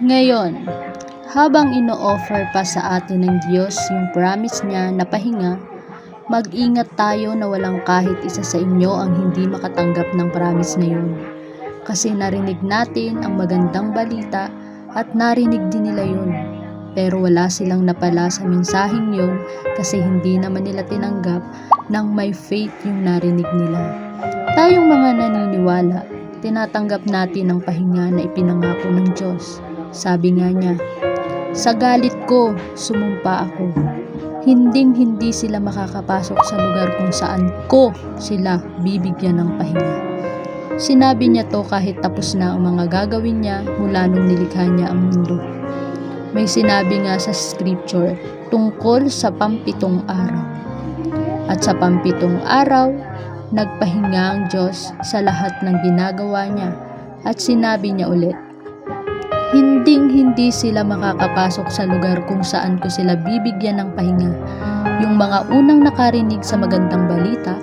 Ngayon, habang ino-offer pa sa atin ng Diyos yung promise niya na pahinga, mag-ingat tayo na walang kahit isa sa inyo ang hindi makatanggap ng promise na yun. Kasi narinig natin ang magandang balita at narinig din nila yun. Pero wala silang napala sa mensaheng yun kasi hindi naman nila tinanggap ng may faith yung narinig nila. Tayong mga naniniwala, tinatanggap natin ang pahinga na ipinangako ng Diyos. Sabi nga niya, "Sa galit ko, sumumpa ako. Hinding-hindi sila makakapasok sa lugar kung saan ko sila bibigyan ng pahinga." Sinabi niya to kahit tapos na ang mga gagawin niya mula nung nilikha niya ang mundo. May sinabi nga sa scripture tungkol sa pampitong araw. At sa pampitong araw, nagpahinga ang Diyos sa lahat ng ginagawa niya at sinabi niya ulit, "Hinding-hindi sila makakapasok sa lugar kung saan ko sila bibigyan ng pahinga." Yung mga unang nakarinig sa magandang balita,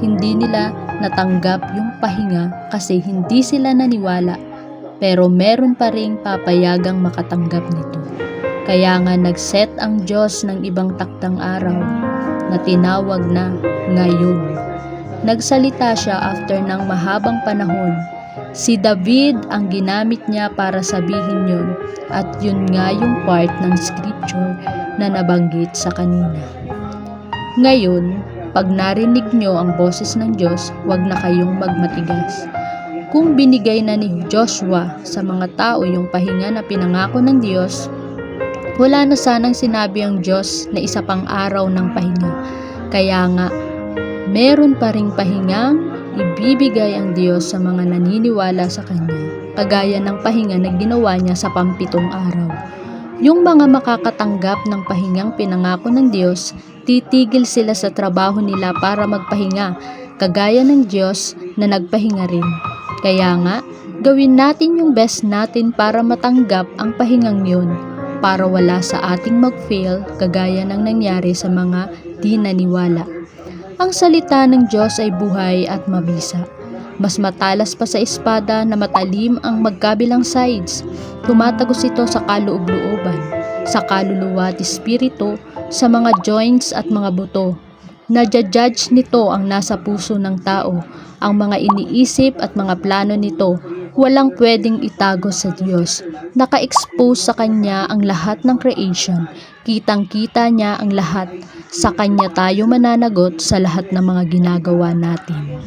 hindi nila natanggap yung pahinga kasi hindi sila naniwala, pero meron pa ring papayagang makatanggap nito. Kaya nga nag-set ang Diyos ng ibang taktang araw na tinawag na ngayon. Nagsalita siya after ng mahabang panahon. Si David ang ginamit niya para sabihin yun at yun nga yung part ng scripture na nabanggit sa kanina. Ngayon, pag narinig nyo ang boses ng Diyos, huwag na kayong magmatigas. Kung binigay na ni Joshua sa mga tao yung pahinga na pinangako ng Diyos, wala na sanang sinabi ang Diyos na isa pang araw ng pahinga. Kaya nga, meron pa ring pahingang ibibigay ang Diyos sa mga naniniwala sa Kanya, kagaya ng pahinga na ginawa niya sa pampitong araw. Yung mga makakatanggap ng pahingang pinangako ng Diyos, titigil sila sa trabaho nila para magpahinga, kagaya ng Diyos na nagpahinga rin. Kaya nga, gawin natin yung best natin para matanggap ang pahingang yun, para wala sa ating mag-fail kagaya ng nangyari sa mga di naniwala. Ang salita ng Diyos ay buhay at mabisa. Mas matalas pa sa espada na matalim ang magkabilang sides. Tumatagos ito sa kaloob-looban, sa kaluluwa at espiritu, sa mga joints at mga buto. Nadja-judge nito ang nasa puso ng tao, ang mga iniisip at mga plano nito. Walang pwedeng itago sa Diyos. Naka-expose sa Kanya ang lahat ng creation. Kitang-kita niya ang lahat. Sa Kanya tayo mananagot sa lahat ng mga ginagawa natin.